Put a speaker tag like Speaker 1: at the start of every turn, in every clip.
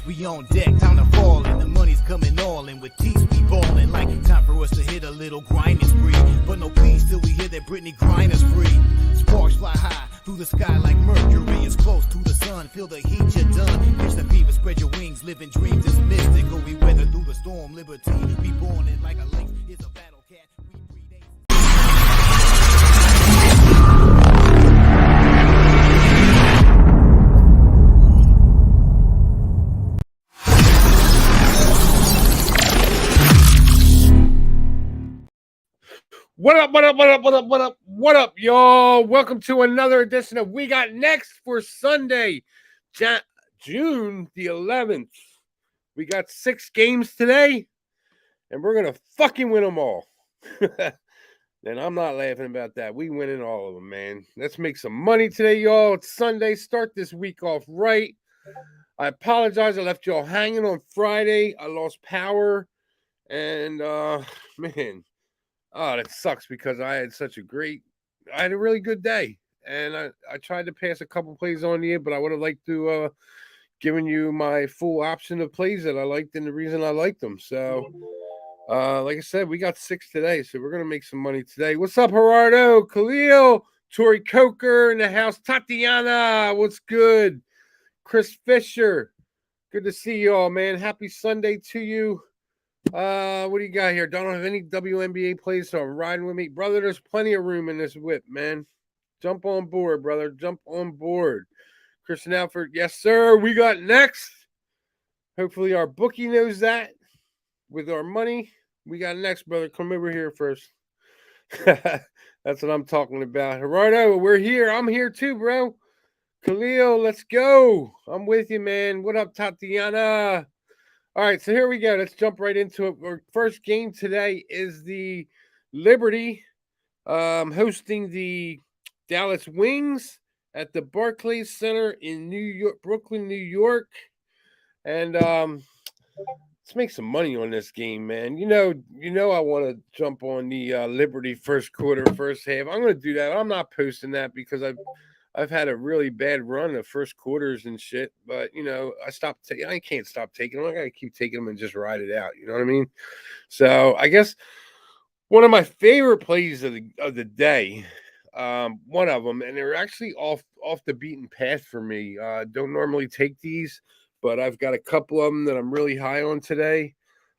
Speaker 1: we on deck, time to fall in. The money's coming all in, with teeth we ballin'. Like time for us to hit a little grinding spree. But no please till we hear that Britney Griner's free. Sparks fly high through the sky like Mercury. It's close to the sun, feel the heat, you're done. Catch the fever, spread your wings, living dreams is mystical. We weather through the storm, liberty. We born it like a lynx, it's a battle cat. We predate.
Speaker 2: What up, y'all? Welcome to another edition of We Got Next for Sunday, June the 11th. We got 6 games today, and we're going to fucking win them all. And I'm not laughing about that. We winning all of them, man. Let's make some money today, y'all. It's Sunday. Start this week off right. I apologize. I left y'all hanging on Friday. I lost power, and, man... Oh, that sucks because I had a really good day. And I tried to pass a couple plays on you, but I would have liked to given you my full option of plays that I liked and the reason I liked them. So, like I said, we got 6 today, so we're going to make some money today. What's up, Gerardo, Khalil, Tori Coker in the house, Tatiana, what's good? Chris Fisher, good to see you all, man. Happy Sunday to you. What do you got here? Don't have any WNBA plays, so I'm riding with me. Brother, there's plenty of room in this whip, man. Jump on board, brother. Jump on board. Christian Alford, yes, sir. We got next. Hopefully our bookie knows that. With our money, we got next, brother. Come over here first. That's what I'm talking about. Gerardo, we're here. I'm here too, bro. Khalil, let's go. I'm with you, man. What up, Tatiana? All right, so here we go. Let's jump right into it. Our first game today is the Liberty hosting the Dallas Wings at the Barclays Center in Brooklyn, New York. And let's make some money on this game, man. You know I want to jump on the Liberty first quarter, first half. I'm going to do that. I'm not posting that because I've had a really bad run of first quarters and shit, but I can't stop taking them. I gotta keep taking them and just ride it out. You know what I mean? So I guess one of my favorite plays of the day, one of them, and they're actually off the beaten path for me. Don't normally take these, but I've got a couple of them that I'm really high on today.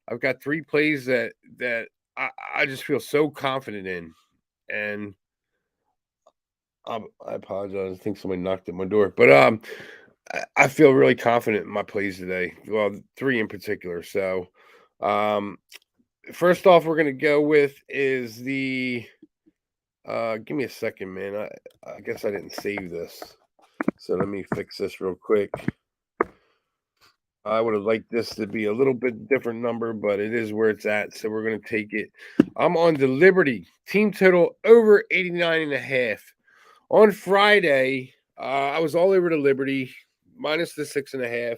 Speaker 2: I've got 3 plays that I just feel so confident in, and I apologize. I think somebody knocked at my door, but I feel really confident in my plays today. Well, 3 in particular. So, first off, we're gonna go with is the. Give me a second, man. I guess I didn't save this, so let me fix this real quick. I would have liked this to be a little bit different number, but it is where it's at, so we're gonna take it. I'm on the Liberty team total over 89.5. On Friday, I was all over the Liberty, minus the 6.5.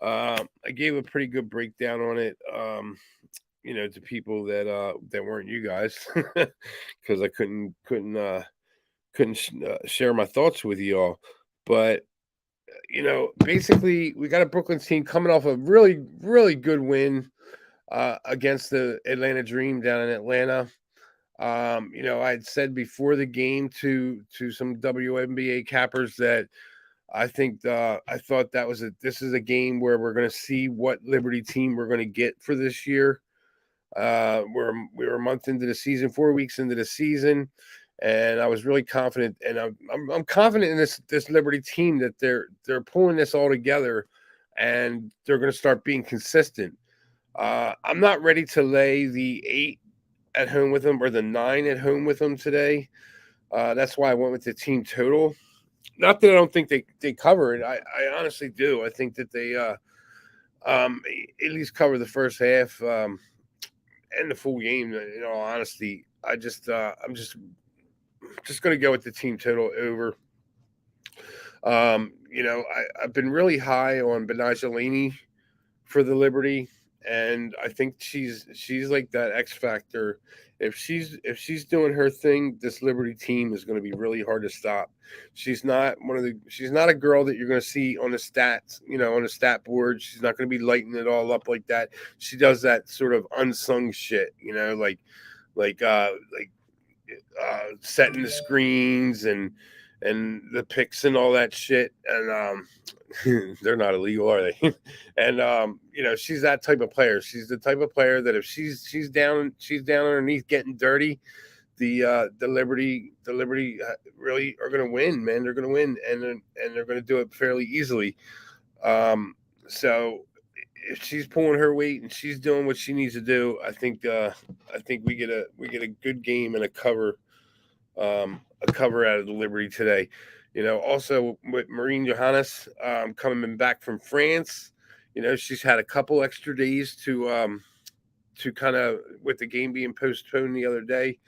Speaker 2: I gave a pretty good breakdown on it, to people that weren't you guys, because I couldn't share my thoughts with you all. But basically, we got a Brooklyn team coming off a really, really good win against the Atlanta Dream down in Atlanta. I had said before the game to some WNBA cappers that I thought this is a game where we're going to see what Liberty team we're going to get for this year. We're a month into the season, 4 weeks into the season, and I was really confident, and I'm confident in this Liberty team that they're pulling this all together, and they're going to start being consistent. I'm not ready to lay the 8 at home with them or the 9 at home with them today. That's why I went with the team total. Not that I don't think they cover it. I honestly do. I think that they at least cover the first half and the full game. In all honesty, I'm just going to go with the team total over. I've been really high on Benajelani for the Liberty, and I think she's like that X factor. If she's doing her thing, this Liberty team is going to be really hard to stop. She's not a girl that you're going to see on the stats, on the stat board. She's not going to be lighting it all up like that. She does that sort of unsung shit, like setting the screens and the picks and all that shit. And they're not illegal, are they? And she's that type of player. She's the type of player that if she's down underneath getting dirty, the Liberty really are going to win, man. They're going to win, and they're going to do it fairly easily. So if she's pulling her weight and she's doing what she needs to do, I think we get a good game and a cover out of the Liberty today. Also with Marine Johannes coming back from France, she's had a couple extra days to kind of, with the game being postponed the other day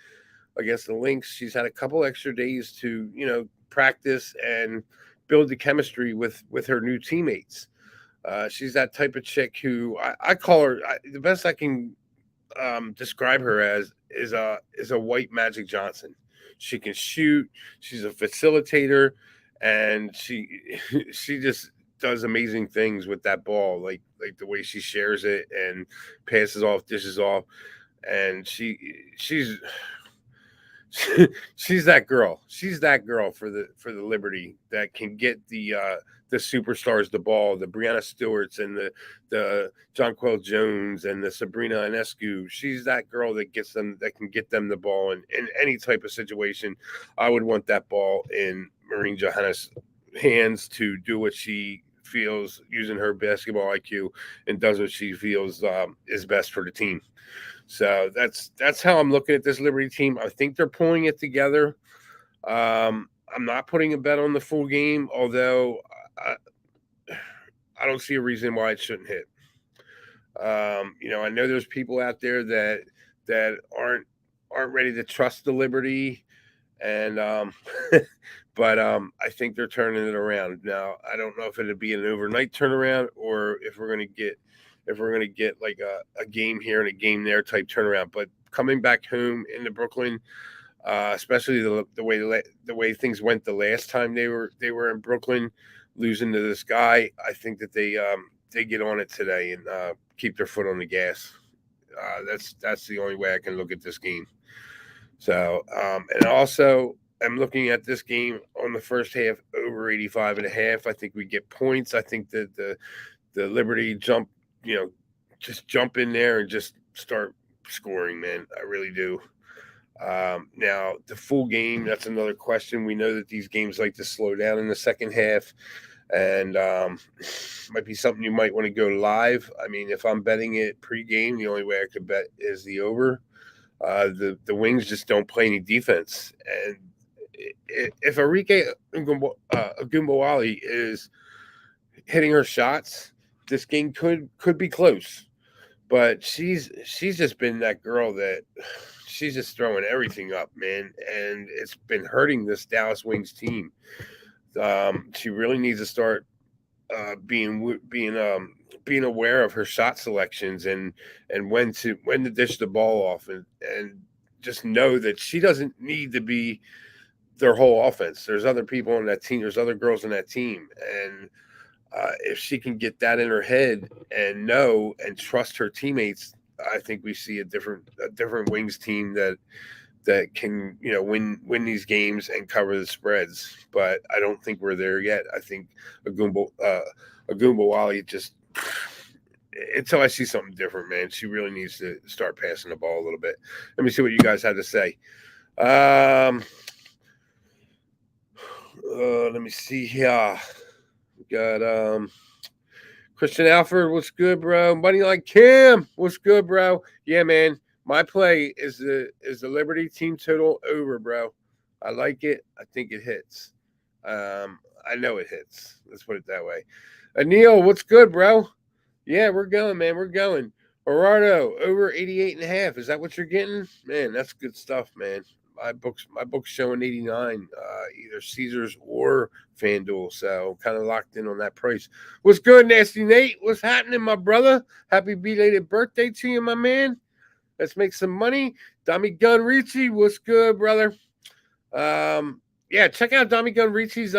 Speaker 2: against the Lynx, she's had a couple extra days to practice and build the chemistry with her new teammates. She's that type of chick who I call her, the best I can describe her as is a white Magic Johnson. She can shoot. She's a facilitator, and she just does amazing things with that ball, like the way she shares it and passes off, dishes off, and she's she's that girl. She's that girl for the Liberty that can get the superstars the ball, the Brianna Stewarts and the Jonquel Jones and the Sabrina Ionescu. She's that girl that can get them the ball in any type of situation. I would want that ball in Marine Johannes' hands to do what she feels using her basketball IQ and does what she feels is best for the team. So that's how I'm looking at this Liberty team. I think they're pulling it together. I'm not putting a bet on the full game, although I don't see a reason why it shouldn't hit. I know there's people out there that aren't ready to trust the Liberty, and but I think they're turning it around. Now, I don't know if it'd be an overnight turnaround or if we're gonna get like a game here and a game there type turnaround. But coming back home into Brooklyn, especially the way things went the last time they were in Brooklyn, losing to this guy, I think that they get on it today and keep their foot on the gas. That's the only way I can look at this game. So and also I'm looking at this game on the first half over 85.5. I think we get points. I think that the Liberty just jump in there and just start scoring, man. I really do. Now, the full game, that's another question. We know that these games like to slow down in the second half, and might be something you might want to go live. I mean, if I'm betting it pregame, the only way I could bet is the over. The Wings just don't play any defense. And if Arike Ogunbowale is hitting her shots, this game could be close. But she's just been that girl that she's just throwing everything up, man, and it's been hurting this Dallas Wings team. She really needs to start being aware of her shot selections and when to dish the ball off and just know that she doesn't need to be their whole offense. There's other people on that team. There's other girls on that team, and if she can get that in her head and know and trust her teammates, I think we see a different Wings team that can win these games and cover the spreads. But I don't think we're there yet. I think Ogunbowale just until I see something different, man, she really needs to start passing the ball a little bit. Let me see what you guys had to say. Let me see here. We got Christian Alford, what's good, bro? Money like Kim, what's good, bro? Yeah, man. My play is the Liberty team total over, bro. I like it. I think it hits. I know it hits. Let's put it that way. Anil, what's good, bro? Yeah, we're going, man. We're going. Gerardo, over 88.5. Is that what you're getting? Man, that's good stuff, man. my book's showing 89, either Caesars or FanDuel. So kind of locked in on that price. What's good, Nasty Nate? What's happening, my brother? Happy belated birthday to you, my man. Let's make some money. Tommy Gun Ricci, what's good, brother? Yeah, check out Tommy Gun Ricci's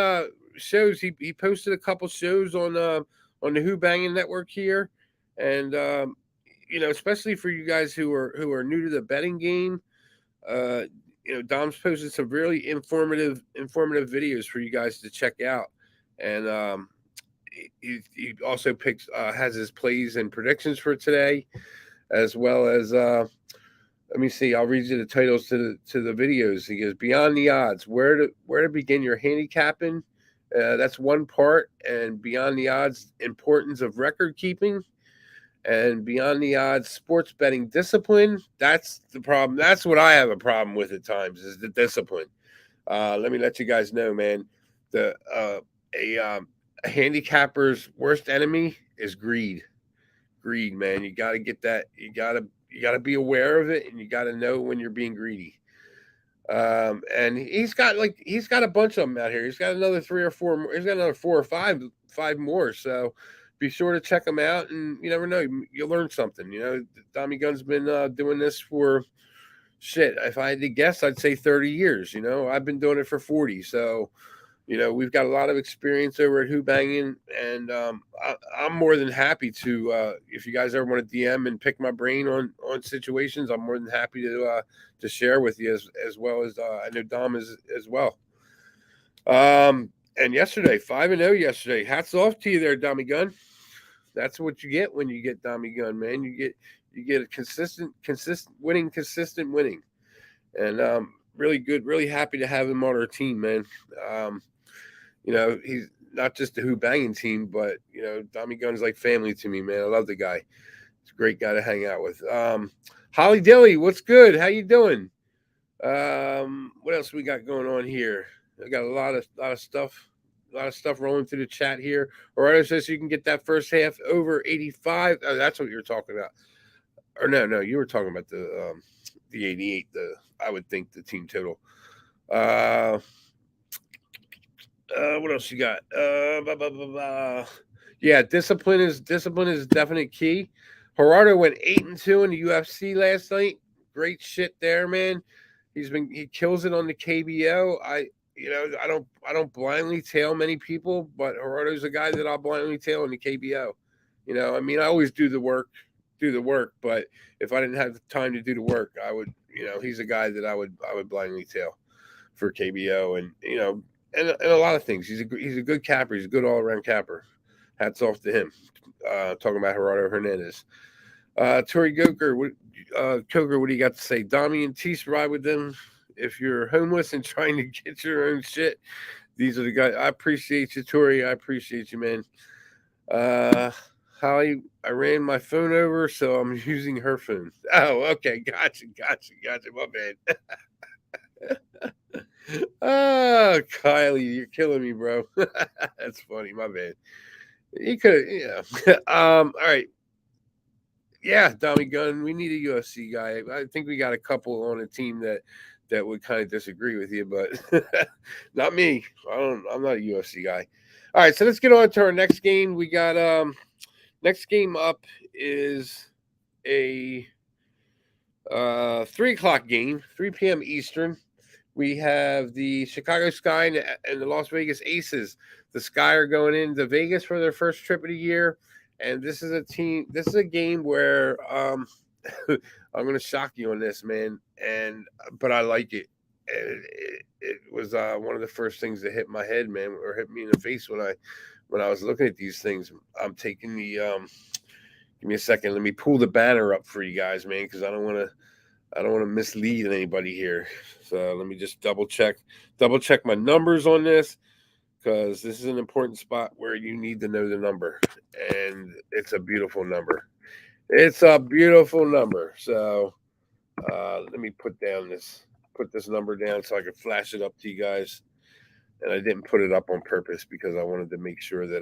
Speaker 2: shows. He posted a couple shows on the Who-Bangin network here, and especially for you guys who are new to the betting game, Dom's posted some really informative videos for you guys to check out, and he also has his plays and predictions for today, as well as let me see. I'll read you the titles to the videos. He goes, Beyond the Odds, where to begin your handicapping. That's one part. And Beyond the Odds, importance of record keeping. And Beyond the Odds, sports betting discipline. That's the problem. That's what I have a problem with at times, is the discipline. Let me let you guys know, man. A handicapper's worst enemy is greed. Greed, man. You got to get that. You got to be aware of it, and you got to know when you're being greedy. And he's got a bunch of them out here. He's got another 3 or 4 more. He's got another 4 or 5 more. So be sure to check them out, and you never know, you'll learn something. Tommy Gunn's been doing this for shit. If I had to guess, I'd say 30 years. I've been doing it for 40. So we've got a lot of experience over at Who-Bangin, and I'm more than happy to, if you guys ever want to DM and pick my brain on situations, I'm more than happy to share with you, as well as I know Dom is as well. And yesterday, 5-0 yesterday. Hats off to you there, Dommy Gun. That's what you get when you get Dommy Gun, man. You get a consistent winning, and really good, really happy to have him on our team, man. He's not just the Who-Bangin team, but Dommy Gun's like family to me, man. I love the guy. He's a great guy to hang out with. Holly Dilly, what's good? How you doing? What else we got going on here? I got a lot of stuff rolling through the chat here. Alright, says you can get that first half over 85. Oh, that's what you're talking about. Or no, you were talking about the 88. I would think the team total. What else you got? Yeah, discipline is definite key. Gerardo went 8-2 in the UFC last night. Great shit there, man. He kills it on the KBO. I don't blindly tail many people, but Gerardo's a guy that I'll blindly tail in the KBO. I always do the work, but if I didn't have the time to do the work, I would, he's a guy that I would blindly tail for KBO, and and a lot of things. He's a good capper. He's a good all-around capper. Hats off to him. Talking about Gerardo Hernandez. Tori Coker, what do you got to say? Dommy and Tease, ride with them if you're homeless and trying to get your own shit. These are the guys. I appreciate you, Tori. I appreciate you, man. Holly, I ran my phone over, so I'm using her phone. Oh, okay. Gotcha. My bad. Oh, Kylie, you're killing me, bro. That's funny. My bad. You could, all right. Yeah, Dommy Gun, we need a UFC guy. I think we got a couple on a team that would kind of disagree with you, but not me. I'm not a UFC guy. All right, so let's get on to our next game. We got next game up is a 3 o'clock game, 3 p.m. Eastern. We have the Chicago Sky and the Las Vegas Aces. The Sky are going into Vegas for their first trip of the year. And this is a game where I'm going to shock you on this, man. But I like it. It was one of the first things that hit my head, man, or hit me in the face when I was looking at these things. I'm taking the give me a second. Let me pull the banner up for you guys, man, because I don't want to mislead anybody here. So let me just double check my numbers on this, because this is an important spot where you need to know the number, and it's a beautiful number. So let me put this number down so I can flash it up to you guys. And I didn't put it up on purpose because I wanted to make sure that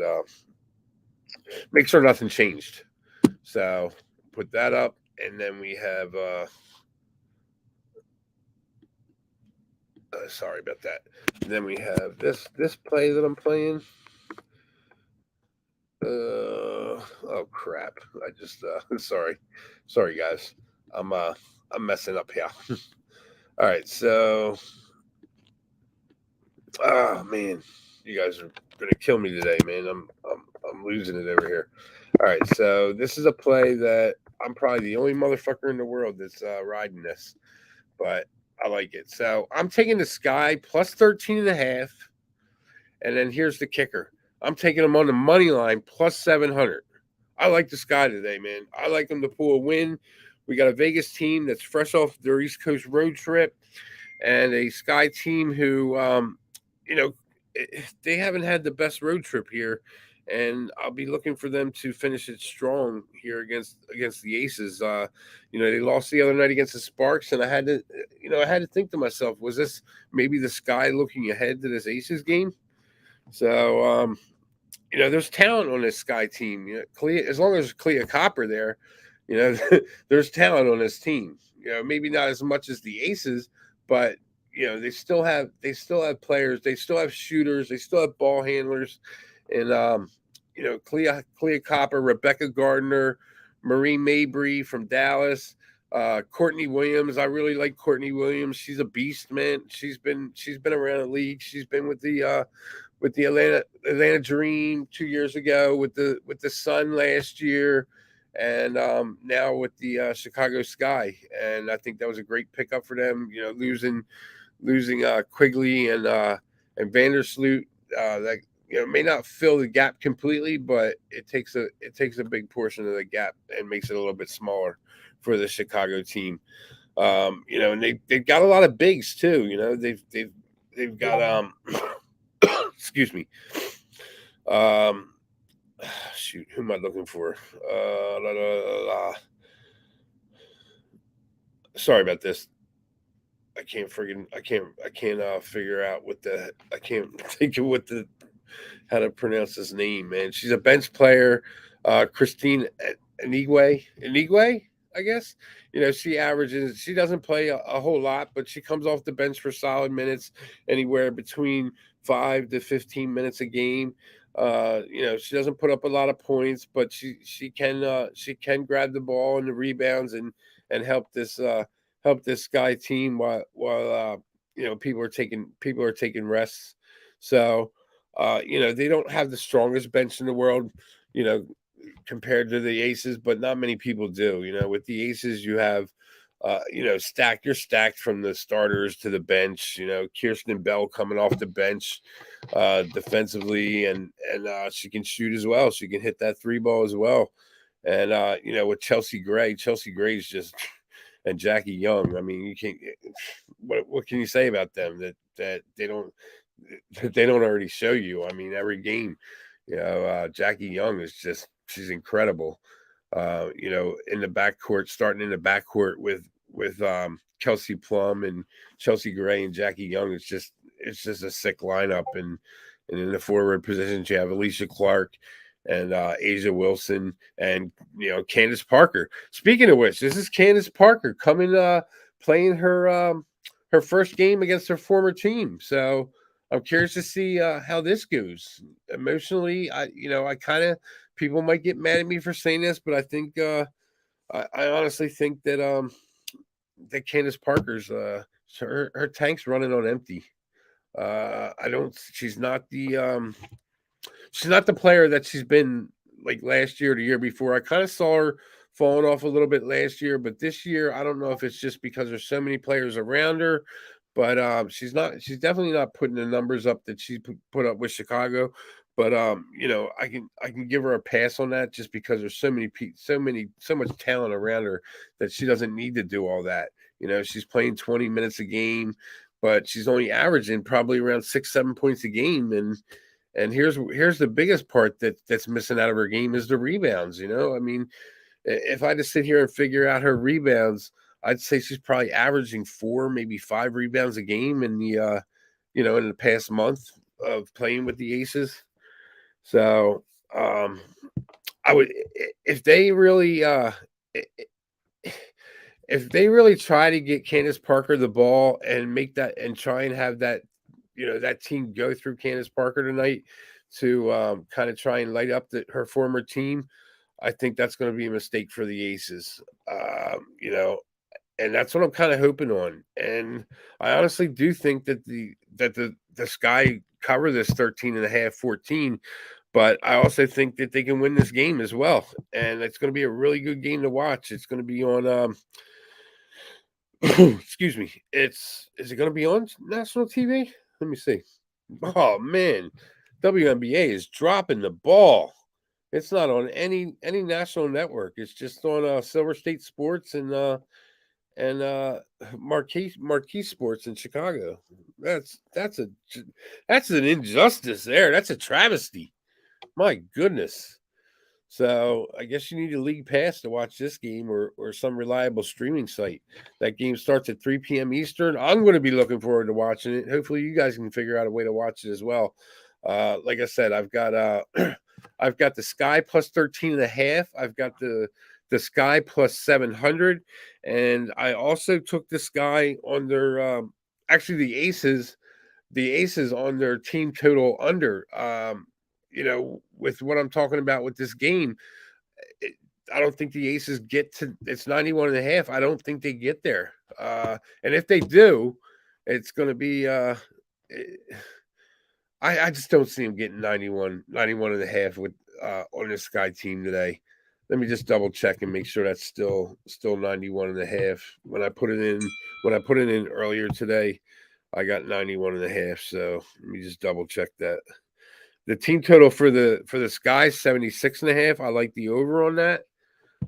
Speaker 2: nothing changed. So put that up, and then we have Sorry about that. And then we have this play that I'm playing. Oh crap! I just sorry guys. I'm messing up here. All right, so oh man, you guys are gonna kill me today, man. I'm losing it over here. All right, so this is a play that I'm probably the only motherfucker in the world that's riding this, but I like it. So I'm taking the Sky plus 13.5, and then here's the kicker: I'm taking them on the money line plus 700. I like the Sky today, man. I like them to pull a win. We got a Vegas team that's fresh off their East Coast road trip, and a Sky team who, you know, they haven't had the best road trip here, and I'll be looking for them to finish it strong here against the Aces. They lost the other night against the Sparks, and I had to think to myself, was this maybe the Sky looking ahead to this Aces game? So, there's talent on this Sky team. As long as there's Clea Copper there, there's talent on this team. Maybe not as much as the Aces, but they still have players, they still have shooters, they still have ball handlers, and Clea Copper, Rebecca Gardner, Marie Mabry from Dallas, Courtney Williams. I really like Courtney Williams. She's a beast, man. She's been around the league. She's been with the Atlanta Dream 2 years ago, with the Sun last year, and now with the Chicago Sky. And I think that was a great pickup for them. Losing Quigley and Vandersloot, that may not fill the gap completely, but it takes a big portion of the gap and makes it a little bit smaller for the Chicago team. And they've got a lot of bigs too. They've got excuse me. Shoot, who am I looking for? Sorry about this. I can't figure out I can't think of how to pronounce his name, man. She's a bench player, Christine Inigwe, I guess. She doesn't play a whole lot, but she comes off the bench for solid minutes, anywhere between 5 to 15 minutes a game. She doesn't put up a lot of points, but she can grab the ball and the rebounds and help this Sky team while people are taking rests. So they don't have the strongest bench in the world, compared to the Aces, but not many people do. With the Aces, you have you're stacked from the starters to the bench. Kirsten Bell coming off the bench defensively, and she can shoot as well. She can hit that three ball as well. And with Chelsea Gray is just, and Jackie Young. I mean, you can't. What can you say about them that they don't already show you? I mean, every game, Jackie Young is just, she's incredible. In the backcourt, starting in the backcourt with Kelsey Plum and Chelsea Gray and Jackie Young. It's just a sick lineup. And in the forward positions, you have Alicia Clark and Asia Wilson and Candace Parker. Speaking of which, this is Candace Parker coming playing her first game against her former team. So I'm curious to see how this goes. Emotionally, I kind of, people might get mad at me for saying this, but I think I honestly think that that Candace Parker's her tank's running on empty. She's not the player that she's been like last year or the year before. I kind of saw her falling off a little bit last year, but this year I don't know if it's just because there's so many players around her, but she's definitely not putting the numbers up that she put up with Chicago. But I can give her a pass on that, just because there's so much talent around her that she doesn't need to do all that. She's playing 20 minutes a game, but she's only averaging probably around 6-7 points a game. And here's the biggest part that's missing out of her game is the rebounds. I mean, if I had to sit here and figure out her rebounds, I'd say she's probably averaging 4, maybe 5 rebounds a game in the past month of playing with the Aces. So I would, if they really if they really try to get Candace Parker the ball and make that and try and have that, that team go through Candace Parker tonight to kind of try and light up her former team, I think that's going to be a mistake for the Aces. And that's what I'm kind of hoping on. And I honestly do think that the Sky cover this 13.5, 14. But I also think that they can win this game as well. And it's going to be a really good game to watch. It's going to be on excuse me. Is it going to be on national TV? Let me see. Oh man, WNBA is dropping the ball. It's not on any national network. It's just on Silver State Sports and Marquee Sports in Chicago. That's an injustice there. That's a travesty. My goodness. So I guess you need a league pass to watch this game or some reliable streaming site. That game starts at 3 p.m. Eastern. I'm going to be looking forward to watching it. Hopefully you guys can figure out a way to watch it as well. Like I said, I've got I've got the Sky plus 13.5. I've got the Sky plus 700, and I also took the Sky on their actually the Aces on their team total under. With what I'm talking about with this game, I don't think the Aces get to it's 91.5. I don't think they get there. And if they do, it's going to be I just don't see them getting 91.5 with on this Sky team today. Let me just double check and make sure that's still 91.5. When I put it in earlier today, I got 91.5. So let me just double check that. The team total for the Sky 76.5. I like the over on that.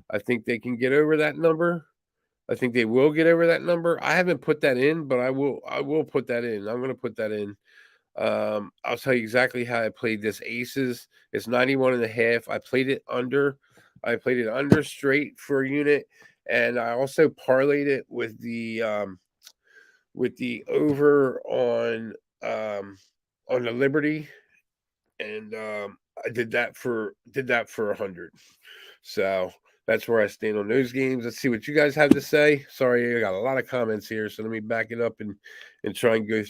Speaker 2: I think they can get over that number. I think they will get over that number. I haven't put that in, but I will put that in. I'm going to put that in. I'll tell you exactly how I played this Aces. It's 91.5. I played it under. I played it under straight for a unit, and I also parlayed it with the over on the Liberty, and I did that for 100. So that's where I stand on those games. Let's see what you guys have to say. Sorry, I got a lot of comments here, so let me back it up and try and go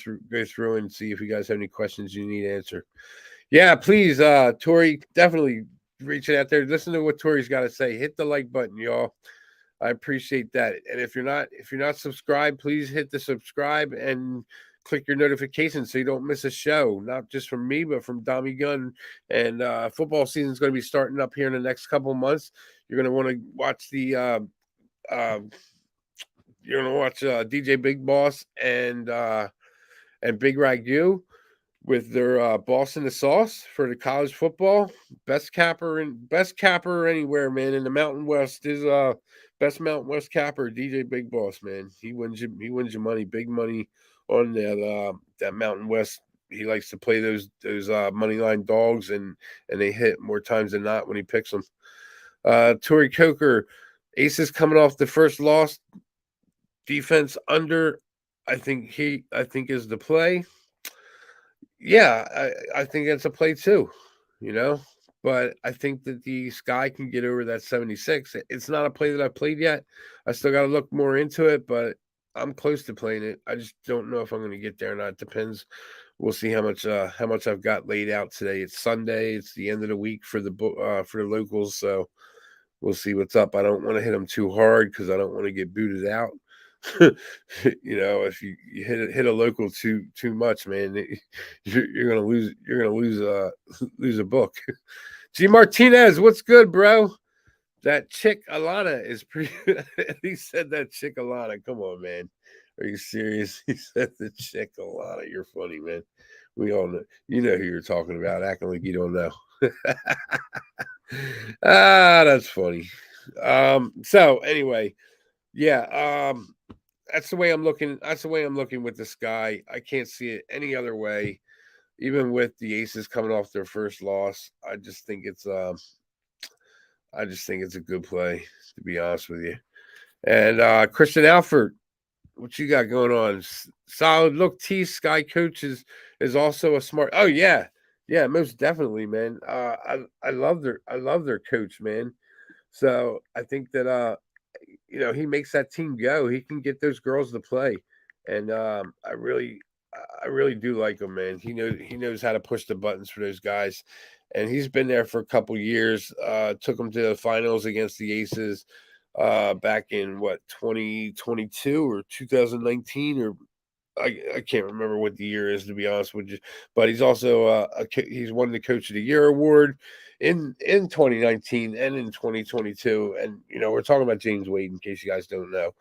Speaker 2: through and see if you guys have any questions you need to answer. Yeah, please, Tori, definitely reach out there. Listen to what Tori's got to say. Hit the like button, y'all. I appreciate that. And if you're not subscribed, please hit the subscribe and click your notifications so you don't miss a show, not just from me, but from Dommy Gunn. And football season is going to be starting up here in the next couple of months. You're going to want to watch DJ Big Boss and Big Ragu with their Boss in the Sauce for the college football. Best capper anywhere, man. In the Mountain West is best Mountain West capper, DJ Big Boss, man. He wins you money, big money on that Mountain West. He likes to play those money line dogs, and they hit more times than not when he picks them. Tori Coker, Aces coming off the first loss. Defense under, I think is the play. Yeah, I think that's a play too, but I think that the Sky can get over that 76. It's not a play that I've played yet. I still got to look more into it, but I'm close to playing it. I just don't know if I'm going to get there or not. It depends. We'll see how much I've got laid out today. It's Sunday. It's the end of the week for the locals, so we'll see what's up. I don't want to hit them too hard because I don't want to get booted out. If you hit a local too much, man, you're gonna lose a book. G Martinez, what's good, bro? That chick Alana is pretty. He said that chick Alana. Come on, man. Are you serious? He said the chick Alana. You're funny, man. We all know. You know who you're talking about. Acting like you don't know. That's funny. So anyway, yeah. That's the way I'm looking. That's the way I'm looking with the Sky. I can't see it any other way. Even with the Aces coming off their first loss, I just think it's a good play, to be honest with you. And Christian Alford, what you got going on? Solid look. Sky coach is also a smart. Oh yeah, most definitely, man. I love their coach, man. So I think that he makes that team go. He can get those girls to play, and I really do like him, man. He knows how to push the buttons for those guys, and he's been there for a couple years. Took them to the finals against the Aces back in what 2022 or 2019 or I can't remember what the year is, to be honest with you. But he's also he's won the Coach of the Year award in 2019 and in 2022. And we're talking about James Wade. In case you guys don't know,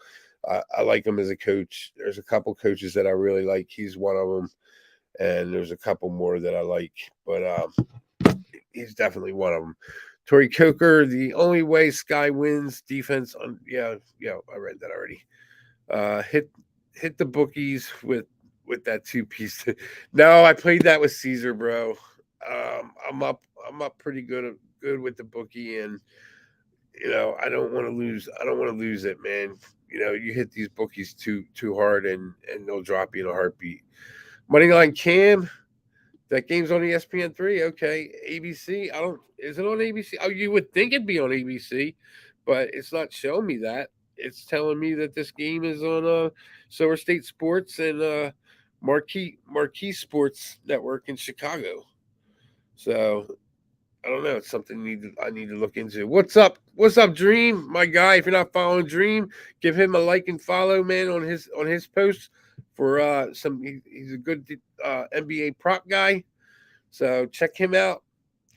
Speaker 2: I like him as a coach. There's a couple coaches that I really like. He's one of them, and there's a couple more that I like. But he's definitely one of them. Tori Coker, the only way Sky wins defense on yeah, I read that already. Hit the bookies with that 2-piece. No, I played that with Caesar, bro. I'm up pretty good with the bookie, and I don't want to lose. I don't want to lose it, man. You hit these bookies too hard, and they'll drop you in a heartbeat. Moneyline Cam. That game's on ESPN3. Okay. ABC. Is it on ABC? Oh, you would think it'd be on ABC, but it's not showing me that. It's telling me that this game is on Silver State Sports and Marquee Sports Network in Chicago. So I don't know. It's something I need to look into. What's up? What's up, Dream? My guy. If you're not following Dream, give him a like and follow, man, on his posts for he's a good NBA prop guy. So check him out.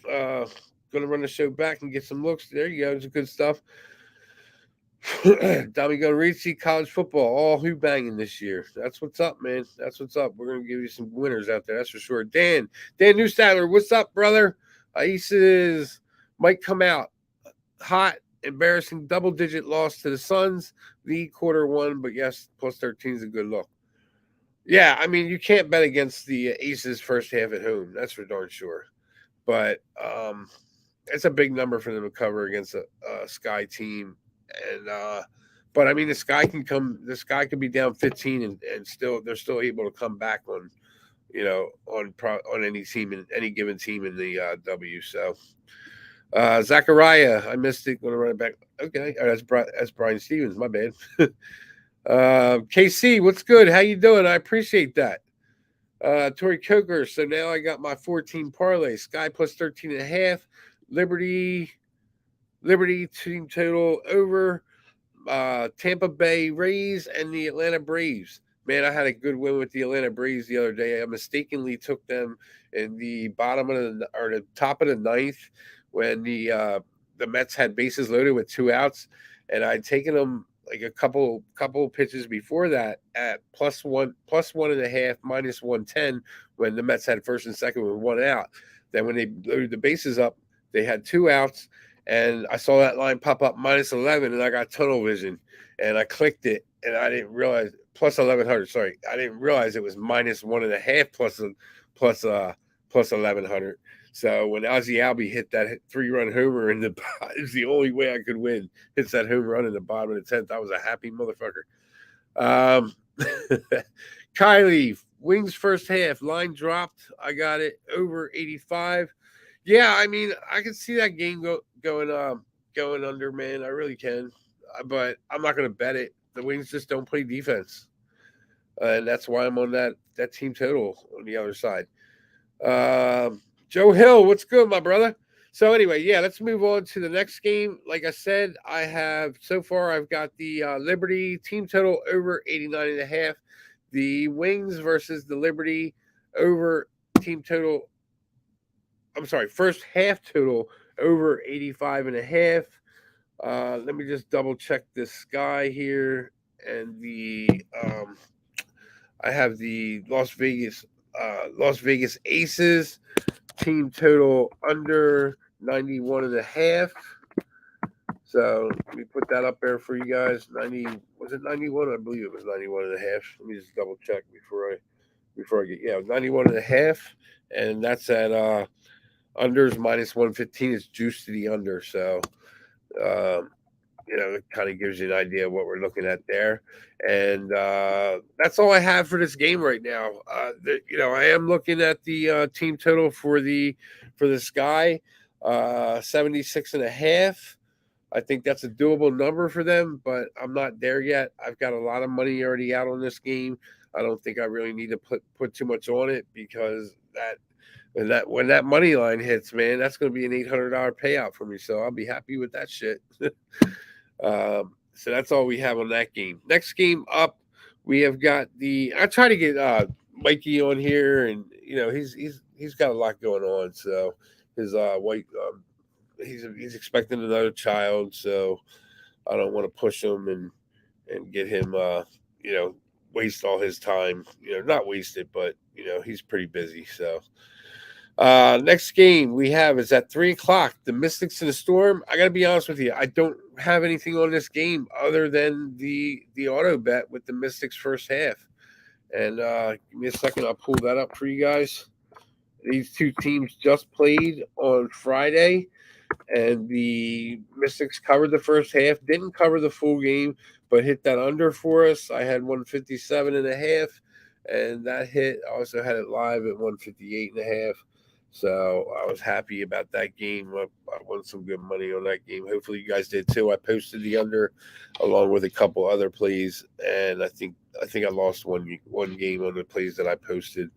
Speaker 2: Gonna run the show back and get some looks. There you go. It's good stuff. Domingo Rizzi, college football, all Who-Bangin this year. That's what's up, man. That's what's up. We're gonna give you some winners out there. That's for sure. Dan Newstadler, what's up, brother? Aces might come out hot. Embarrassing double-digit loss to the Suns. The Q1, but yes, plus 13 is a good look. Yeah, I mean, you can't bet against the Aces first half at home. That's for darn sure. But it's a big number for them to cover against a Sky team. And but I mean, the Sky could be down 15 and still they're still able to come back on any team in any given team in the W. So Zachariah, I missed it. Going to run it back. Okay, that's Brian Stevens. My bad. KC, what's good? How you doing? I appreciate that. Tori Coker. So now I got my 14 parlay. Sky plus 13.5. Liberty team total over. Tampa Bay Rays and the Atlanta Braves. Man, I had a good win with the Atlanta Braves the other day. I mistakenly took them in the the top of the ninth when the Mets had bases loaded with 2 outs, and I'd taken them like a couple pitches before that at plus 1.5, minus 110 when the Mets had first and second with 1 out. Then when they loaded the bases up, they had 2 outs, and I saw that line pop up minus 11, and I got tunnel vision, and I clicked it, and I didn't realize plus 1100. Sorry, I didn't realize it was minus 1.5 plus 1100. So when Ozzie Albies hit that 3-run homer it was the only way I could win. Hits that home run in the bottom of the 10th. I was a happy motherfucker. Kylie, Wings first half, line dropped. I got it over 85. Yeah, I mean, I can see that game going under, man. I really can. But I'm not going to bet it. The Wings just don't play defense. And that's why I'm on that team total on the other side. Joe Hill, what's good, my brother? So anyway, yeah, let's move on to the next game. Like I said, I've got the Liberty team total over 89.5. The Wings versus the Liberty over team total. I'm sorry, first half total over 85.5. Let me just double check this Sky here, and I have the Las Vegas Aces team total under 91.5. So let me put that up there for you guys. 90, was it 91? I believe it was 91.5. Let me just double check before I get 91.5, and that's at unders minus 115 is juice to the under. So it kind of gives you an idea of what we're looking at there. And that's all I have for this game right now. I am looking at the team total for the Sky, 76.5. I think that's a doable number for them, but I'm not there yet. I've got a lot of money already out on this game. I don't think I really need to put too much on it because when that money line hits, man, that's going to be an $800 payout for me. So I'll be happy with that shit. So that's all we have on that game. Next game up, we have got the. I try to get Mikey on here, and he's got a lot going on. So his white he's expecting another child, so I don't want to push him and get him waste all his time. Not waste it, but he's pretty busy. So next game we have is at 3:00. The Mystics and the Storm. I got to be honest with you. I don't have anything on this game other than the auto bet with the Mystics first half. And give me a second. I'll pull that up for you guys. These two teams just played on Friday, and the Mystics covered the first half. Didn't cover the full game, but hit that under for us. I had 157.5, and that hit. I also had it live at 158.5. So I was happy about that game. I won some good money on that game. Hopefully you guys did too. I posted the under along with a couple other plays, and I think I lost one game on the plays that I posted.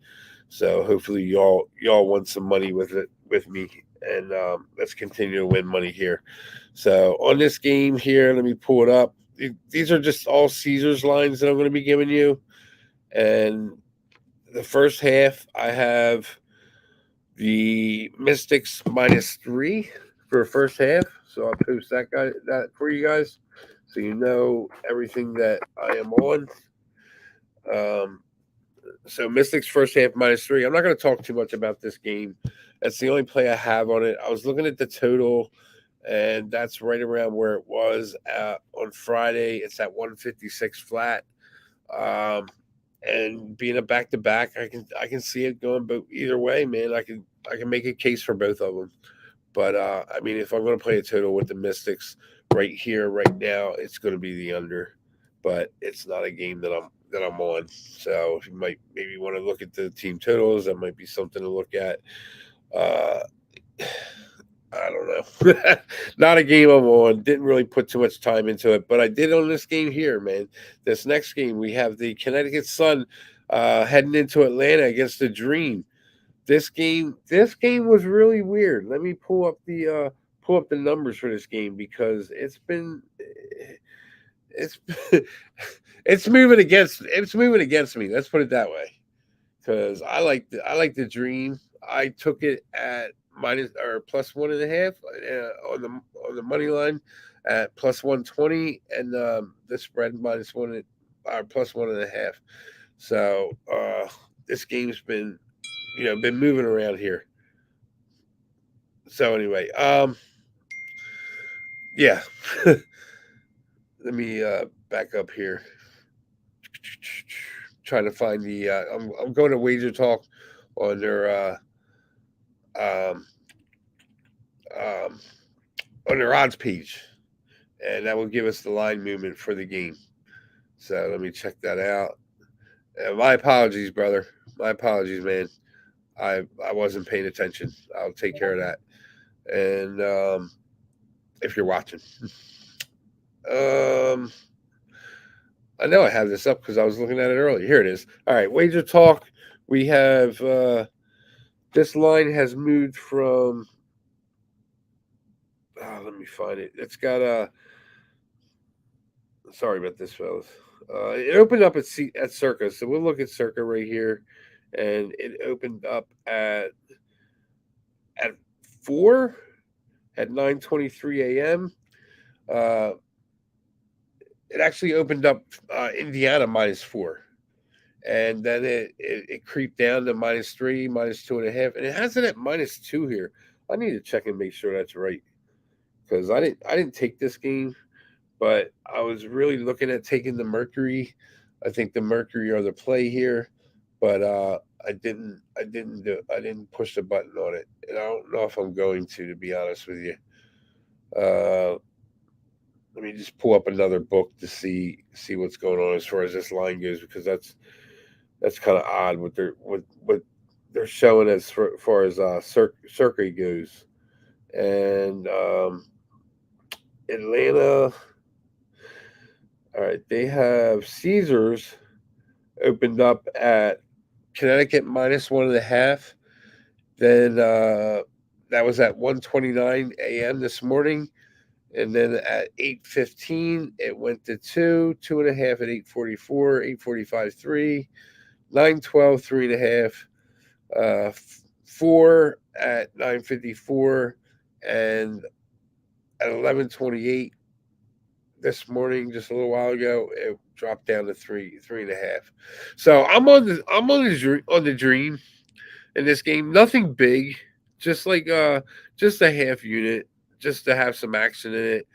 Speaker 2: So hopefully y'all won some money with me, and let's continue to win money here. So on this game here, let me pull it up. These are just all Caesars lines that I'm going to be giving you, and the first half I have the Mystics -3 for first half. So I'll post that for you guys, so you know everything that I am on. So Mystics first half -3. I'm not going to talk too much about this game. That's the only play I have on it. I was looking at the total, and that's right around where it was on Friday. It's at 156 flat. And being a back-to-back, I can see it going but either way, man. I can make a case for both of them. But I mean, if I'm going to play a total with the Mystics right here, right now, it's going to be the under. But it's not a game that I'm on. So if you might maybe want to look at the team totals, that might be something to look at. I don't know. Not a game I'm on. Didn't really put too much time into it, but I did on this game here, man. This next game, we have the Connecticut Sun heading into Atlanta against the Dream. This game was really weird. Let me pull up the numbers for this game because it's it's moving against me. Let's put it that way. Because I like the Dream. I took it at minus or +1.5 on the money line at +120, and the spread -1 or +1.5. So this game's been moving around here. So anyway, yeah. Let me back up here. Trying to find the. I'm going to Wager Talk on their on their odds page, and that will give us the line movement for the game. So let me check that out. My apologies, brother. My apologies, man. I wasn't paying attention. I'll take care of that. And if you're watching, I know I have this up because I was looking at it earlier. Here it is. All right, Wager Talk. We have this line has moved from. Let me find it. It's got a. Sorry about this, fellas. It opened up at Circa, so we'll look at Circa right here, and it opened up at 4 at 9:23 a.m. It actually opened up Indiana -4, and then it creeped down to -3, -2.5, and it has it at -2 here. I need to check and make sure that's right because I didn't take this game, but I was really looking at taking the Mercury. I think the Mercury are the play here, but I didn't push the button on it, and I don't know if I'm going to be honest with you. Let me just pull up another book to see what's going on as far as this line goes, because that's kind of odd what they're showing as far as Circuit goes, and Atlanta. All right, they have Caesars opened up at Connecticut -1.5. Then that was at 1:29 a.m. this morning. And then at 8:15, it went to 2.5 at 8:44, 8:45, 3, 9:12, 3.5, 4 at 9:54, and at 11:28 this morning, just a little while ago, it dropped down to 3.5. So I'm on the dream in this game. Nothing big, just like just a half unit, just to have some action in it.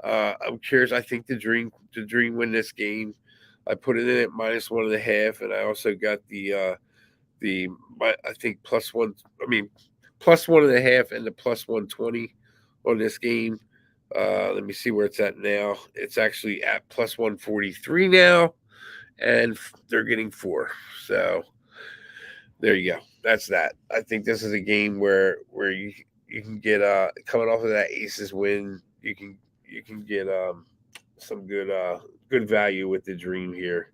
Speaker 2: I'm curious. I think the dream win this game. I put it in at -1.5, and I also got I think +1. I mean +1.5 and the +120 on this game. Let me see where it's at now. It's actually at +143 now, and they're getting 4. So there you go. That's that. I think this is a game where you can get coming off of that Aces win, you can get some good value with the dream here.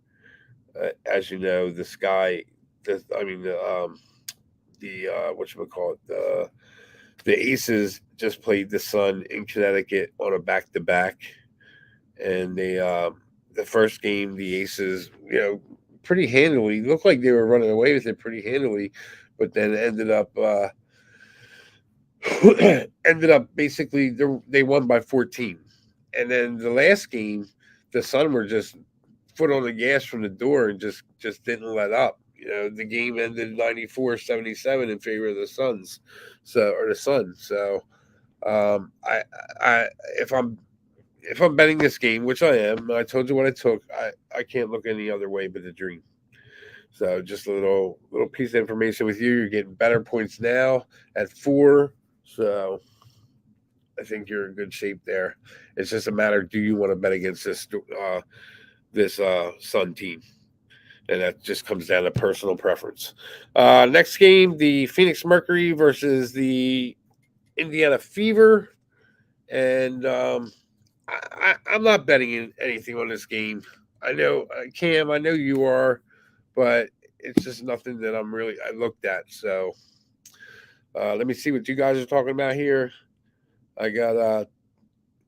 Speaker 2: As you know, the sky, the what you call it, the Aces just played the Sun in Connecticut on a back to back, and the first game the Aces pretty handily looked like they were running away with it pretty handily, but then ended up basically they won by 14, and then the last game the Sun were just foot on the gas from the door and just didn't let up. The game ended 94-77 in favor of the Suns, or the Sun. So I if I'm betting this game, which I am, I told you what I took. I can't look any other way but the dream. So just a little piece of information with you. You're getting better points now at 4. So I think you're in good shape there. It's just a matter, do you want to bet against this Sun team? And that just comes down to personal preference. Next game, the Phoenix Mercury versus the Indiana Fever. And I'm not betting anything on this game. I know, Cam, I know you are, but it's just nothing that I looked at. So let me see what you guys are talking about here. I got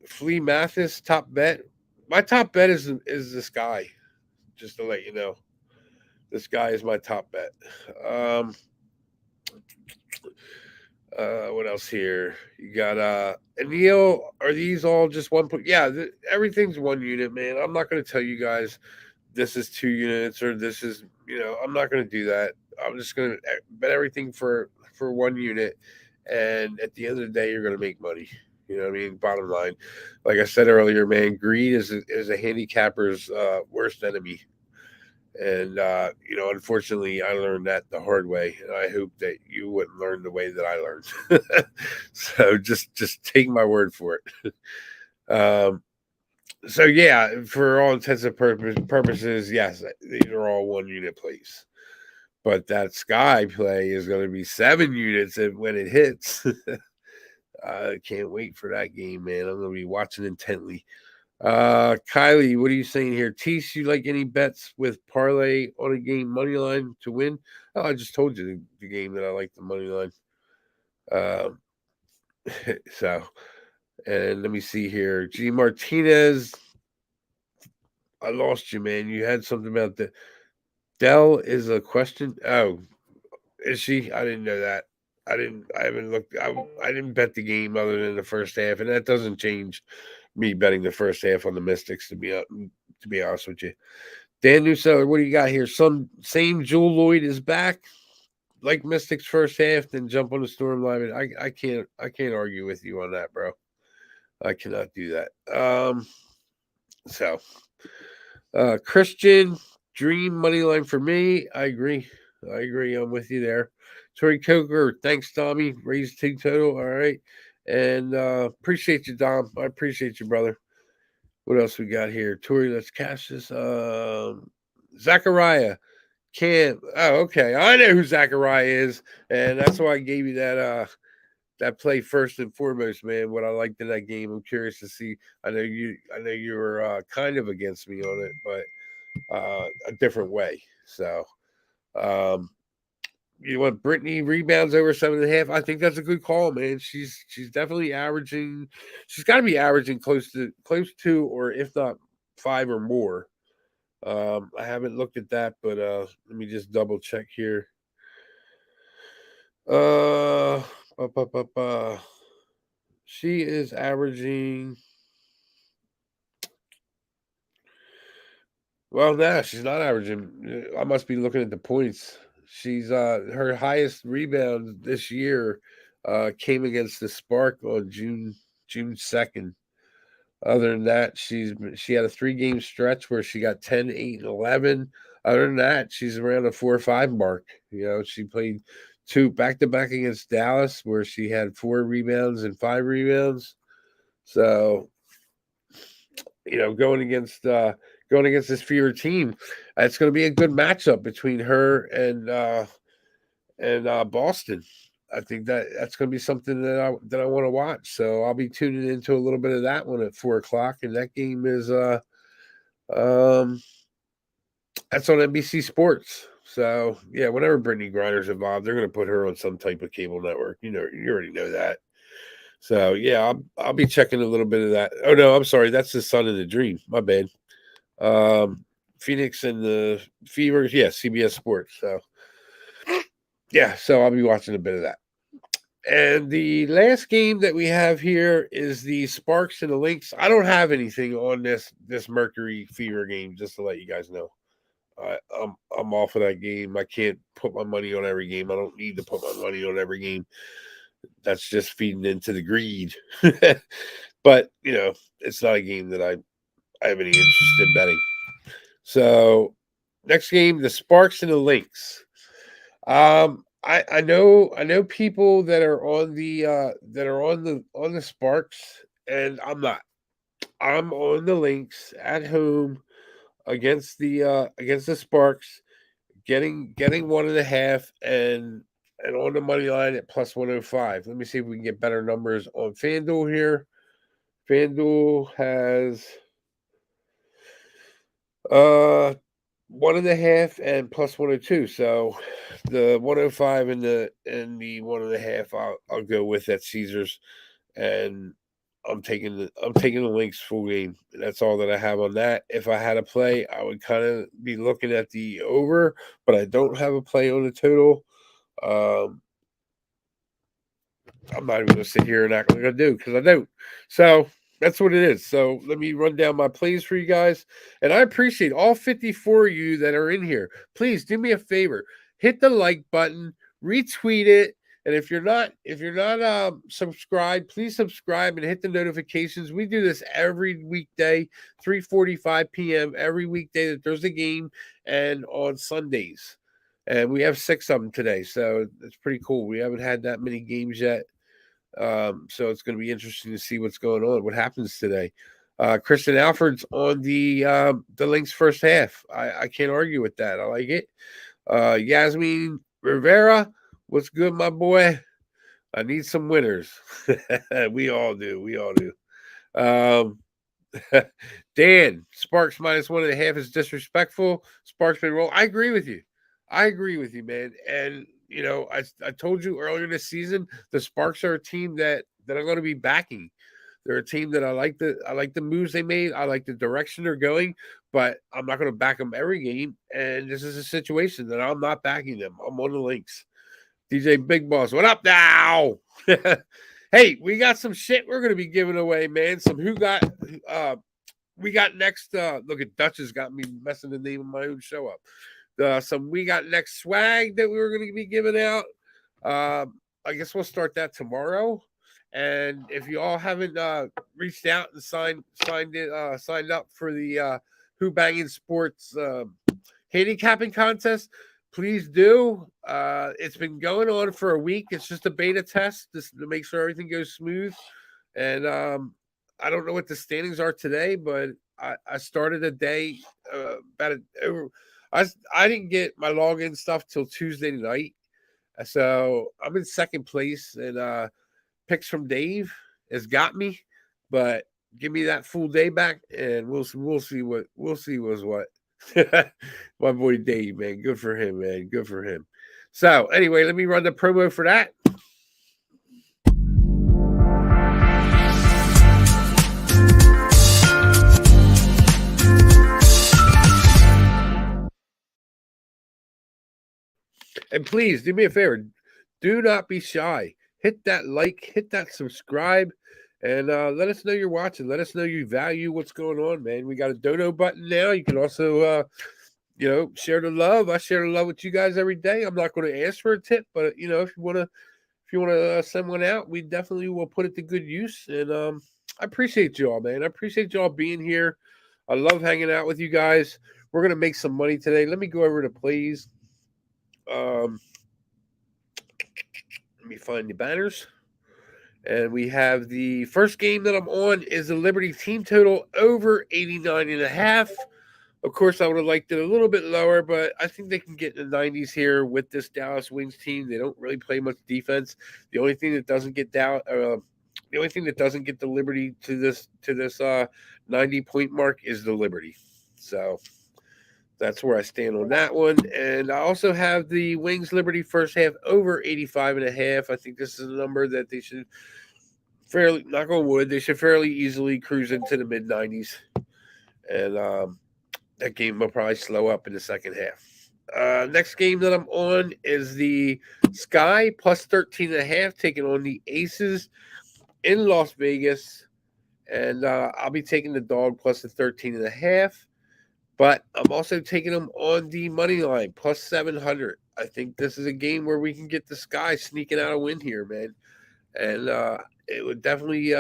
Speaker 2: Flea Mathis top bet. My top bet is this guy. Just to let you know, this guy is my top bet. What else here? You got Anil. Are these all just one point? Yeah, everything's one unit, man. I'm not going to tell you guys this is 2 units or this is. I'm not going to do that. I'm just going to bet everything for 1 unit, and at the end of the day, you're going to make money. You know what I mean? Bottom line, like I said earlier, man, greed is a handicapper's worst enemy. And unfortunately, I learned that the hard way, and I hope that you wouldn't learn the way that I learned. So just take my word for it. So yeah, for all intents and purposes, yes, these are all 1 unit plays. But that sky play is going to be 7 units when it hits. I can't wait for that game, man. I'm going to be watching intently. Kylie, what are you saying here? Tease, you like any bets with parlay on a game money line to win? Oh, I just told you the game that I like the money line. So, and let me see here. G Martinez, I lost you, man. You had something about the Dell is a question. Oh, is she? I didn't know that. I haven't looked. I didn't bet the game other than the first half, and that doesn't change me betting the first half on the Mystics. To be honest with you, Dan Newseller, what do you got here? Same Jewel Lloyd is back, like Mystics first half, then jump on the Storm Live. I can't argue with you on that, bro. I cannot do that. So Christian Dream money line for me. I agree. I'm with you there. Tori Coker, thanks, Tommy. Raised team total. All right. And appreciate you, Dom. I appreciate you, brother. What else we got here? Tori, let's cash this. Zachariah. Cam. Oh, okay. I know who Zachariah is, and that's why I gave you that play first and foremost, man. What I liked in that game, I'm curious to see. I know you were kind of against me on it, but a different way. So, um, you want Brittany rebounds over 7.5? I think that's a good call, man. She's definitely averaging. She's got to be averaging close to, or if not 5 or more. I haven't looked at that, but let me just double check here. Uh, ba, ba, ba, ba. She is averaging. Well, nah, she's not averaging. I must be looking at the points. She's her highest rebound this year came against the Spark on June 2nd. Other than that, she had a 3-game stretch where she got 10, 8, and 11. Other than that, she's around the 4 or 5 mark. She played 2 back-to-back against Dallas where she had 4 rebounds and 5 rebounds. So, going against this Fever team, it's going to be a good matchup between her and Boston. I think that's going to be something that I want to watch. So I'll be tuning into a little bit of that one at 4:00, and that game is um that's on NBC Sports. So yeah, whenever Brittany Griner's involved, they're going to put her on some type of cable network. You already know that. So yeah, I'll be checking a little bit of that. Oh no, I'm sorry, that's the Sun and the Dream. My bad. Phoenix and the Fevers, yeah, CBS Sports. So yeah, so I'll be watching a bit of that. And the last game that we have here is the Sparks and the Lynx. I don't have anything on this Mercury Fever game, just to let you guys know. I'm off of that game. I can't put my money on every game. I don't need to put my money on every game. That's just feeding into the greed. But it's not a game that I have any interest in betting. So next game, the Sparks and the Lynx. I know people that are on the Sparks, and I'm not. I'm on the Lynx at home against the Sparks, getting 1.5 and on the money line at plus 105. Let me see if we can get better numbers on FanDuel here. FanDuel has 1.5 and plus 102. So the 105 and the 1.5 I'll go with at Caesars, and I'm taking the Lynx full game. That's all that I have on that. If I had a play, I would kind of be looking at the over, but I don't have a play on the total. I'm not even going to sit here and act like I do because I don't. So that's what it is. So let me run down my plays for you guys. And I appreciate all 54 of you that are in here. Please do me a favor. Hit the like button, retweet it. And if you're not subscribed, please subscribe and hit the notifications. We do this every weekday, 3:45 p.m. every weekday that there's a game, and on Sundays. And we have 6 of them today, so it's pretty cool. We haven't had that many games yet. So it's going to be interesting to see what's going on, what happens today. Kristen Alford's on the Lynx first half. I can't argue with that. I like it. Yasmin Rivera, what's good, my boy? I need some winners. We all do. We all do. Dan, Sparks minus 1.5 is disrespectful. Sparks been roll. I agree with you. Man. And I told you earlier this season, the Sparks are a team that I'm going to be backing. They're a team that I like the moves they made. I like the direction they're going, but I'm not going to back them every game. And this is a situation that I'm not backing them. I'm on the Lynx. DJ Big Boss, what up now? Hey, we got some shit we're going to be giving away, man. We got next. Look at Dutch has got me messing the name of my own show up. Some we got next swag that we were going to be giving out. I guess we'll start that tomorrow. And if you all haven't reached out and signed up for the Who-Bangin Sports handicapping contest, please do. It's been going on for a week. It's just a beta test just to make sure everything goes smooth. And I don't know what the standings are today, but I started a day I didn't get my login stuff till Tuesday night. So I'm in second place, and picks from Dave has got me, but give me that full day back, and we'll see what's what. My boy Dave, man, good for him, man, good for him. So anyway, let me run the promo for that. And please do me a favor. Do not be shy. Hit that like, hit that subscribe, and let us know you're watching. Let us know you value what's going on, man. We got a dono button now. You can also, share the love. I share the love with you guys every day. I'm not going to ask for a tip, but if you want to send one out, we definitely will put it to good use. And I appreciate y'all, man. I appreciate y'all being here. I love hanging out with you guys. We're gonna make some money today. Let me go over to plays. Let me find the banners. And we have the first game that I'm on is the Liberty team total over 89.5. Of course, I would have liked it a little bit lower, but I think they can get in the 90s here with this Dallas Wings team. They don't really play much defense. The only thing that doesn't get the Liberty to this 90-point mark is the Liberty. So that's where I stand on that one. And I also have the Wings Liberty first half over 85.5. I think this is a number that they should fairly, knock on wood, they should fairly easily cruise into the mid 90s. And that game will probably slow up in the second half. Next game that I'm on is the Sky plus 13.5, taking on the Aces in Las Vegas. And I'll be taking the dog plus the 13.5. But I'm also taking them on the money line, plus 700. I think this is a game where we can get the Sky sneaking out a win here, man. And it would definitely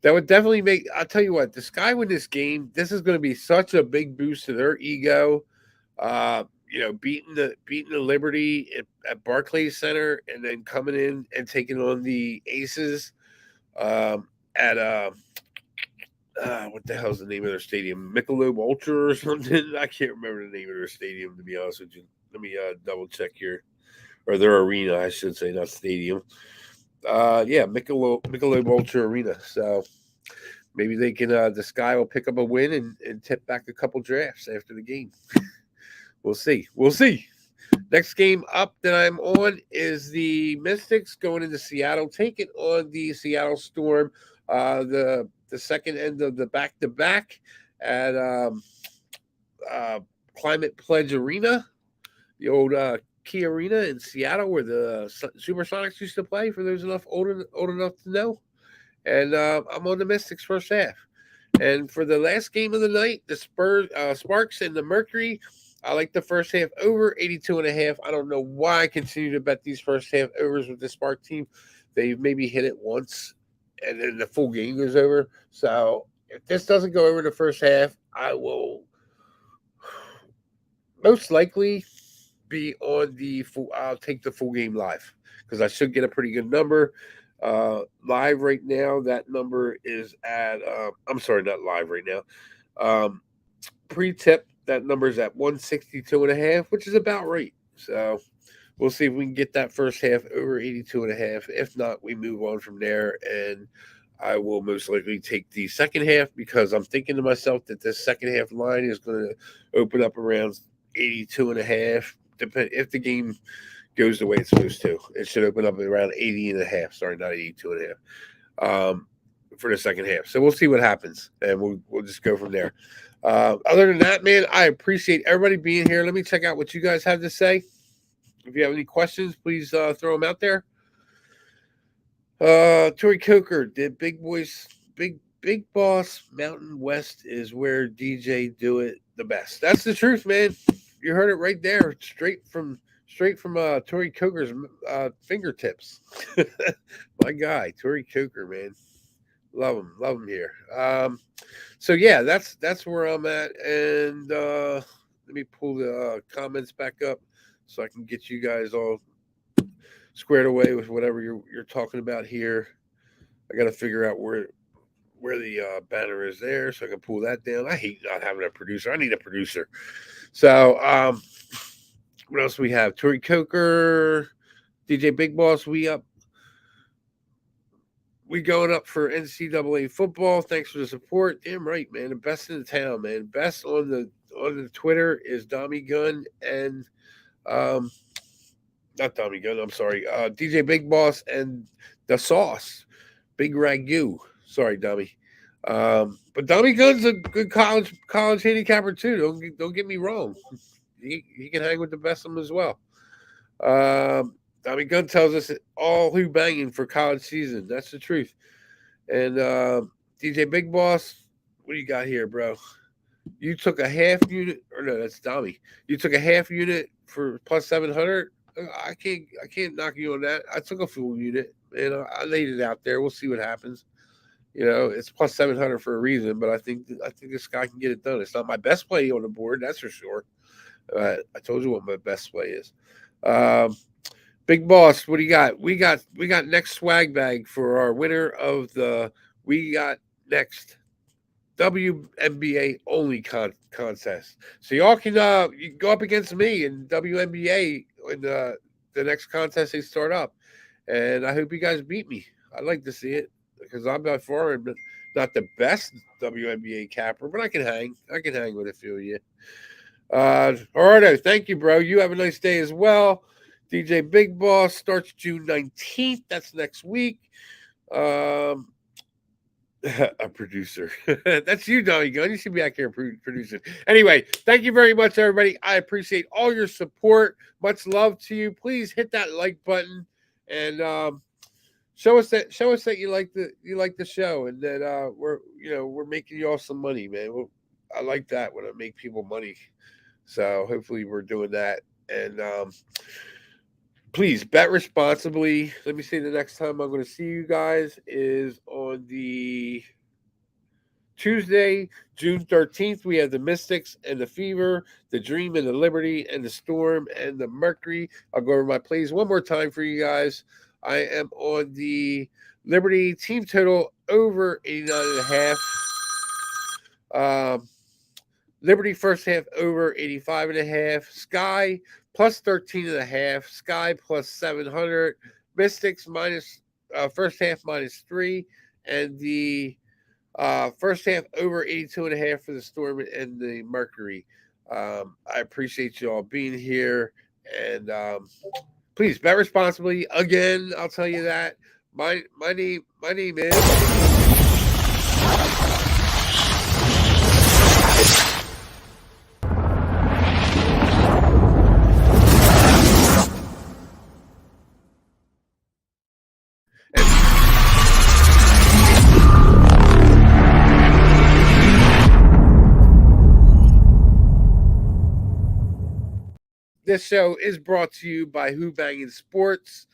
Speaker 2: that would definitely make, I'll tell you what, the Sky win this game, this is going to be such a big boost to their ego. Beating the Liberty at Barclays Center and then coming in and taking on the Aces at what the hell's the name of their stadium? Michelob Ultra or something? I can't remember the name of their stadium, to be honest with you. Let me double check here. Or their arena, I should say, not stadium. Michelob Ultra Arena. So maybe they can, the Sky will pick up a win and tip back a couple drafts after the game. We'll see. Next game up that I'm on is the Mystics going into Seattle, taking on the Seattle Storm. The second end of the back-to-back at Climate Pledge Arena, the old Key Arena in Seattle where the Supersonics used to play, for those old enough to know. And I'm on the Mystics first half. And for the last game of the night, the Sparks and the Mercury, I like the first half over 82.5. I don't know why I continue to bet these first half overs with the Spark team. They've maybe hit it once, and then the full game goes over. So if this doesn't go over the first half, I will most likely be on the full. I'll take the full game live because I should get a pretty good number. Live right now, that number is at. I'm sorry, not live right now. Pre-tip, that number is at 162.5, which is about right. So we'll see if we can get that first half over 82.5. If not, we move on from there, and I will most likely take the second half because I'm thinking to myself that this second half line is going to open up around 82.5. If the game goes the way it's supposed to, it should open up around 80.5. Sorry, not 82.5. For the second half. So we'll see what happens, and we'll just go from there. Other than that, man, I appreciate everybody being here. Let me check out what you guys have to say. If you have any questions, please throw them out there. Tori Coker did Big Boss Mountain West is where DJ do it the best. That's the truth, man. You heard it right there, straight from Tori Coker's fingertips. My guy, Tori Coker, man. Love him here. So yeah, that's where I'm at, and let me pull the comments back up so I can get you guys all squared away with whatever you're talking about here. I got to figure out where the banner is there so I can pull that down. I hate not having a producer. I need a producer. So what else we have? Tori Coker, DJ Big Boss, we up. we going up for NCAA football. Thanks for the support. Damn right, man. The best in the town, man. Best on the Twitter is Dommy Gun and not Dommy Gun. I'm sorry, DJ Big Boss and the Sauce, Big Ragu. Sorry, Dommy. But Dommy Gun's a good college handicapper too. Don't get me wrong. He can hang with the best of them as well. Dommy Gun tells us all Who-Bangin for college season. That's the truth. And DJ Big Boss, what do you got here, bro? You took a half unit, or no, that's Dommy. You took a half unit for plus 700. I can't knock you on that. I took a full unit, and I laid it out there. We'll see what happens. You know, it's plus 700 for a reason, but I think this guy can get it done. It's not my best play on the board, that's for sure. I told you what my best play is. Big Boss, what do you got? We got next swag bag for our winner of the We Got Next WNBA only contest. So y'all can you go up against me in WNBA in the next contest they start up. And I hope you guys beat me. I'd like to see it because I'm by far not the best WNBA capper, but I can hang. I can hang with a few of you. All right, thank you, bro. You have a nice day as well. DJ Big Boss starts June 19th. That's next week. A producer. That's you, Donnie Gunn. You should be back here producing. Anyway, thank you very much, everybody. I appreciate all your support. Much love to you. Please hit that like button and show us that you like the show and that we're making you all some money, man. I like that when I make people money. So hopefully we're doing that. And please bet responsibly. Let me see, the next time I'm going to see you guys is on the Tuesday, June 13th. We have the Mystics and the Fever, the Dream and the Liberty and the Storm and the Mercury. I'll go over my plays one more time for you guys. I am on the Liberty team total over 89.5. Liberty first half over 85.5. Sky plus 13.5. Sky plus 700. Mystics minus first half minus 3. And the first half over 82.5 for the Storm and the Mercury. I appreciate you all being here. And please bet responsibly. Again, I'll tell you that. My name is... This show is brought to you by Who-Bangin Sports,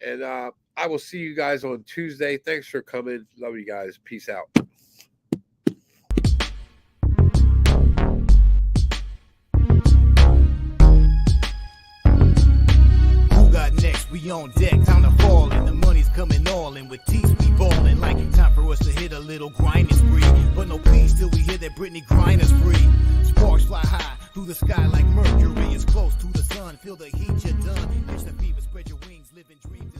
Speaker 2: and I will see you guys on Tuesday. Thanks for coming. Love you guys. Peace out.
Speaker 1: Who got next? We on deck. Time to fall in. The money's coming all in. With teeth we ballin'. Like time for us to hit a little grinding spree. But no peace till we hear that Britney Griner's free. Sparks fly high through the sky like Mercury is close to the sun. Feel the heat, you're done. Catch the fever, spread your wings, live in dreams.